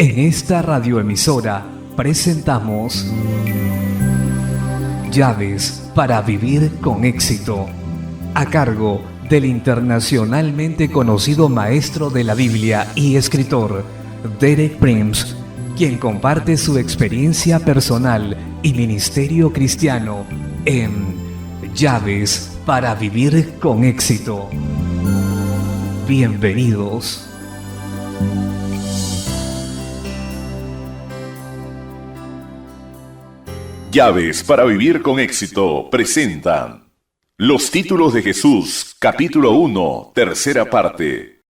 En esta radioemisora presentamos Llaves para vivir con éxito, a cargo del internacionalmente conocido maestro de la Biblia y escritor Derek Prince, quien comparte su experiencia personal y ministerio cristiano en Llaves para vivir con éxito. Bienvenidos. Llaves para vivir con éxito presentan Los títulos de Jesús, capítulo 1, tercera parte.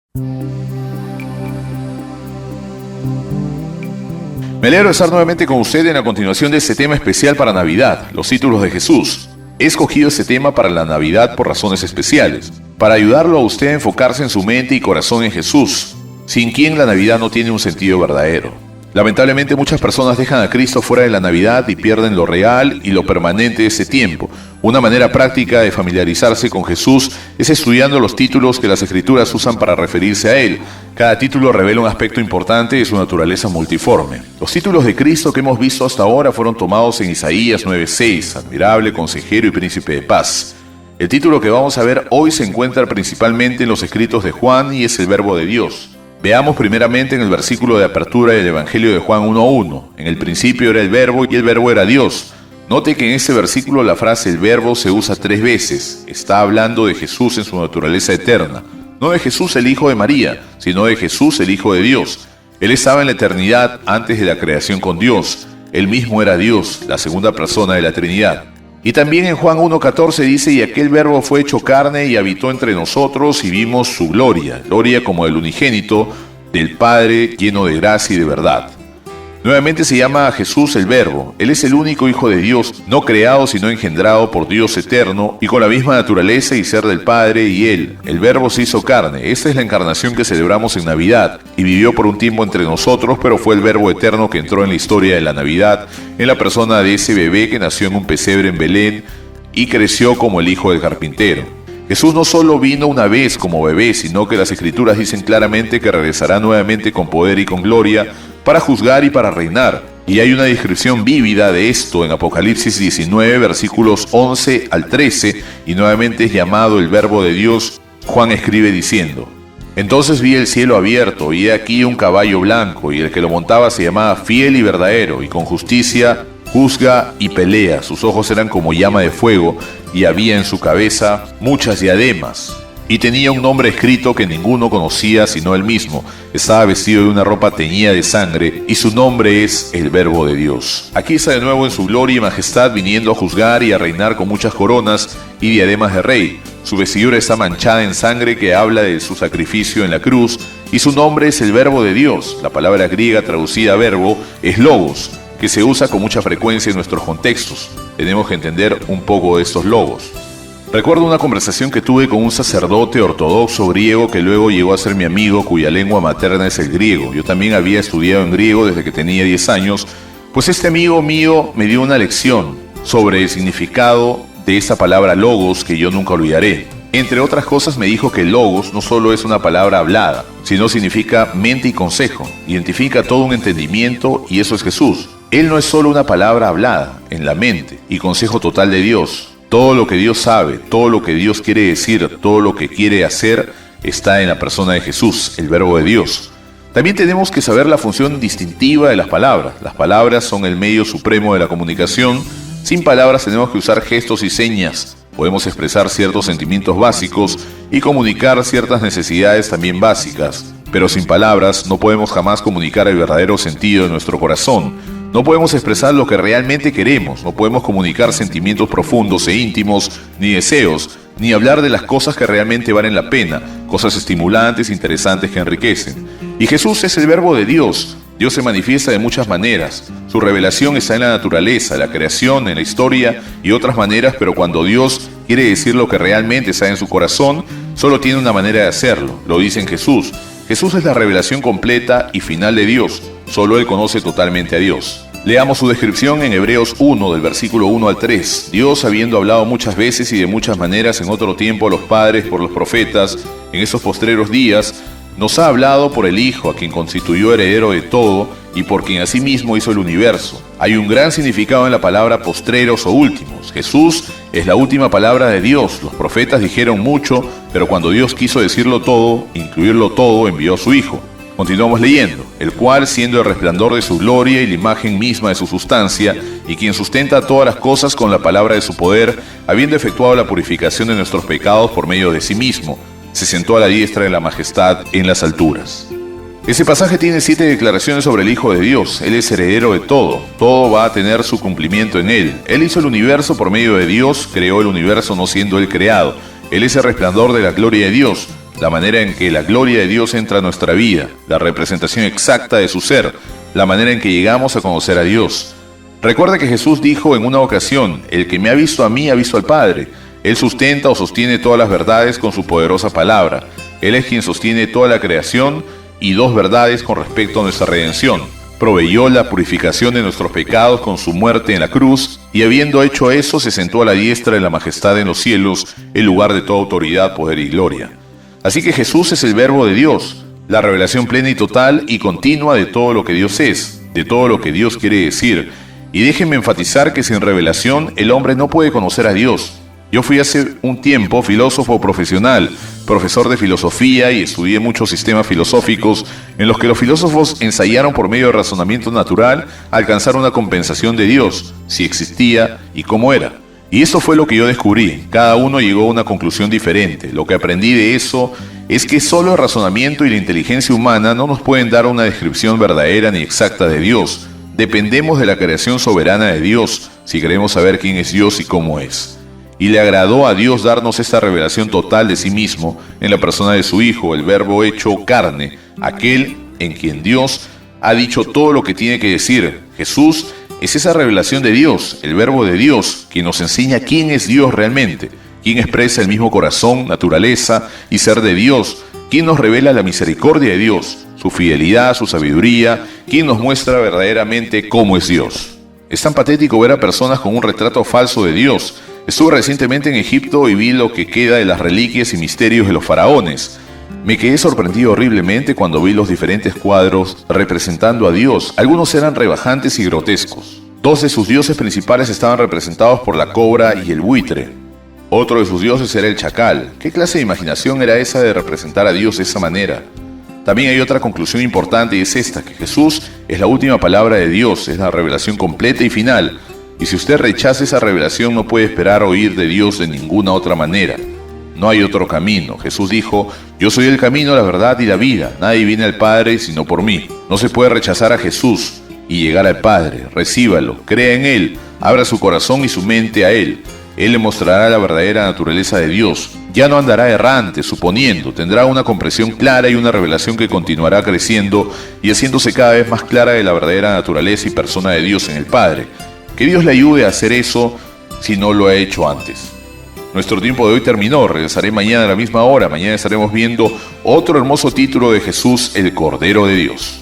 Me alegro de estar nuevamente con usted en la continuación de este tema especial para Navidad, los títulos de Jesús. He escogido este tema para la Navidad por razones especiales, para ayudarlo a usted a enfocarse en su mente y corazón en Jesús, sin quien la Navidad no tiene un sentido verdadero. Lamentablemente muchas personas dejan a Cristo fuera de la Navidad y pierden lo real y lo permanente de ese tiempo. Una manera práctica de familiarizarse con Jesús es estudiando los títulos que las Escrituras usan para referirse a Él. Cada título revela un aspecto importante de su naturaleza multiforme. Los títulos de Cristo que hemos visto hasta ahora fueron tomados en Isaías 9:6, admirable, consejero y príncipe de paz. El título que vamos a ver hoy se encuentra principalmente en los escritos de Juan y es el Verbo de Dios. Veamos primeramente en el versículo de apertura del Evangelio de Juan 1:1. En el principio era el Verbo y el Verbo era Dios. Note que en este versículo la frase el Verbo se usa 3 veces. Está hablando de Jesús en su naturaleza eterna. No de Jesús el Hijo de María, sino de Jesús el Hijo de Dios. Él estaba en la eternidad antes de la creación con Dios. Él mismo era Dios, la segunda persona de la Trinidad. Y también en Juan 1:14 dice, y aquel Verbo fue hecho carne y habitó entre nosotros y vimos su gloria, gloria como del unigénito del Padre, lleno de gracia y de verdad. Nuevamente se llama a Jesús el Verbo. Él es el único Hijo de Dios, no creado sino engendrado por Dios eterno y con la misma naturaleza y ser del Padre, y Él, el Verbo, se hizo carne. Esta es la encarnación que celebramos en Navidad y vivió por un tiempo entre nosotros, pero fue el Verbo eterno que entró en la historia de la Navidad en la persona de ese bebé que nació en un pesebre en Belén y creció como el hijo del carpintero. Jesús no solo vino una vez como bebé, sino que las Escrituras dicen claramente que regresará nuevamente con poder y con gloria para juzgar y para reinar. Y hay una descripción vívida de esto en Apocalipsis 19, versículos 11 al 13, y nuevamente es llamado el Verbo de Dios. Juan escribe diciendo, entonces vi el cielo abierto, y he aquí un caballo blanco, y el que lo montaba se llamaba Fiel y Verdadero, y con justicia juzga y pelea. Sus ojos eran como llama de fuego, y había en su cabeza muchas diademas. Y tenía un nombre escrito que ninguno conocía sino él mismo. Estaba vestido de una ropa teñida de sangre, y su nombre es el Verbo de Dios. Aquí está de nuevo en su gloria y majestad, viniendo a juzgar y a reinar con muchas coronas y diademas de rey. Su vestidura está manchada en sangre que habla de su sacrificio en la cruz, y su nombre es el Verbo de Dios. La palabra griega traducida a verbo es logos, que se usa con mucha frecuencia en nuestros contextos. Tenemos que entender un poco de estos logos. Recuerdo una conversación que tuve con un sacerdote ortodoxo griego que luego llegó a ser mi amigo, cuya lengua materna es el griego. Yo también había estudiado en griego desde que tenía 10 años, pues este amigo mío me dio una lección sobre el significado de esa palabra logos que yo nunca olvidaré. Entre otras cosas me dijo que logos no solo es una palabra hablada, sino significa mente y consejo, identifica todo un entendimiento, y eso es Jesús. Él no es solo una palabra hablada en la mente y consejo total de Dios. Todo lo que Dios sabe, todo lo que Dios quiere decir, todo lo que quiere hacer está en la persona de Jesús, el Verbo de Dios. También tenemos que saber la función distintiva de las palabras. Las palabras son el medio supremo de la comunicación. Sin palabras tenemos que usar gestos y señas. Podemos expresar ciertos sentimientos básicos y comunicar ciertas necesidades también básicas. Pero sin palabras no podemos jamás comunicar el verdadero sentido de nuestro corazón. No podemos expresar lo que realmente queremos, no podemos comunicar sentimientos profundos e íntimos, ni deseos, ni hablar de las cosas que realmente valen la pena, cosas estimulantes, interesantes que enriquecen. Y Jesús es el Verbo de Dios. Dios se manifiesta de muchas maneras. Su revelación está en la naturaleza, la creación, en la historia y otras maneras, pero cuando Dios quiere decir lo que realmente está en su corazón, solo tiene una manera de hacerlo. Lo dice en Jesús. Jesús es la revelación completa y final de Dios. Solo Él conoce totalmente a Dios. Leamos su descripción en Hebreos 1, del versículo 1 al 3. Dios, habiendo hablado muchas veces y de muchas maneras en otro tiempo a los padres por los profetas, en esos postreros días, Nos ha hablado por el Hijo, a quien constituyó heredero de todo y por quien asimismo hizo el universo. Hay un gran significado en la palabra postreros o últimos. Jesús es la última palabra de Dios. Los profetas dijeron mucho, pero cuando Dios quiso decirlo todo, incluirlo todo, envió a su Hijo. Continuamos leyendo, el cual, siendo el resplandor de su gloria y la imagen misma de su sustancia, y quien sustenta todas las cosas con la palabra de su poder, habiendo efectuado la purificación de nuestros pecados por medio de sí mismo, se sentó a la diestra de la majestad en las alturas. Ese pasaje tiene 7 declaraciones sobre el Hijo de Dios. Él es heredero de todo. Todo va a tener su cumplimiento en Él. Él hizo el universo por medio de Dios, creó el universo no siendo Él creado. Él es el resplandor de la gloria de Dios, la manera en que la gloria de Dios entra a nuestra vida, la representación exacta de su ser, la manera en que llegamos a conocer a Dios. Recuerda que Jesús dijo en una ocasión, el que me ha visto a mí ha visto al Padre. Él sustenta o sostiene todas las verdades con su poderosa palabra. Él es quien sostiene toda la creación y 2 verdades con respecto a nuestra redención. Proveyó la purificación de nuestros pecados con su muerte en la cruz, y habiendo hecho eso, se sentó a la diestra de la majestad en los cielos, el lugar de toda autoridad, poder y gloria. Así que Jesús es el verbo de Dios, la revelación plena y total y continua de todo lo que Dios es, de todo lo que Dios quiere decir. Y déjenme enfatizar que sin revelación el hombre no puede conocer a Dios. Yo fui hace un tiempo filósofo profesional, profesor de filosofía, y estudié muchos sistemas filosóficos en los que los filósofos ensayaron por medio de razonamiento natural alcanzar una compensación de Dios, si existía y cómo era. Y eso fue lo que yo descubrí. Cada uno llegó a una conclusión diferente. Lo que aprendí de eso es que solo el razonamiento y la inteligencia humana no nos pueden dar una descripción verdadera ni exacta de Dios. Dependemos de la creación soberana de Dios si queremos saber quién es Dios y cómo es. Y le agradó a Dios darnos esta revelación total de sí mismo en la persona de su Hijo, el Verbo hecho carne, aquel en quien Dios ha dicho todo lo que tiene que decir. Jesús es esa revelación de Dios, el Verbo de Dios, quien nos enseña quién es Dios realmente, quien expresa el mismo corazón, naturaleza y ser de Dios, quien nos revela la misericordia de Dios, su fidelidad, su sabiduría, quien nos muestra verdaderamente cómo es Dios. Es tan patético ver a personas con un retrato falso de Dios. Estuve recientemente en Egipto y vi lo que queda de las reliquias y misterios de los faraones. Me quedé sorprendido horriblemente cuando vi los diferentes cuadros representando a Dios. Algunos eran rebajantes y grotescos. 2 de sus dioses principales estaban representados por la cobra y el buitre. Otro de sus dioses era el chacal. ¿Qué clase de imaginación era esa de representar a Dios de esa manera? También hay otra conclusión importante, y es esta, que Jesús es la última palabra de Dios, es la revelación completa y final. Y si usted rechaza esa revelación, no puede esperar oír de Dios de ninguna otra manera. No hay otro camino. Jesús dijo, yo soy el camino, la verdad y la vida. Nadie viene al Padre sino por mí. No se puede rechazar a Jesús y llegar al Padre. Recíbalo, crea en Él, abra su corazón y su mente a Él. Él le mostrará la verdadera naturaleza de Dios. Ya no andará errante, suponiendo, tendrá una comprensión clara y una revelación que continuará creciendo y haciéndose cada vez más clara de la verdadera naturaleza y persona de Dios en el Padre. Que Dios le ayude a hacer eso si no lo ha hecho antes. Nuestro tiempo de hoy terminó. Regresaré mañana a la misma hora. Mañana estaremos viendo otro hermoso título de Jesús, el Cordero de Dios.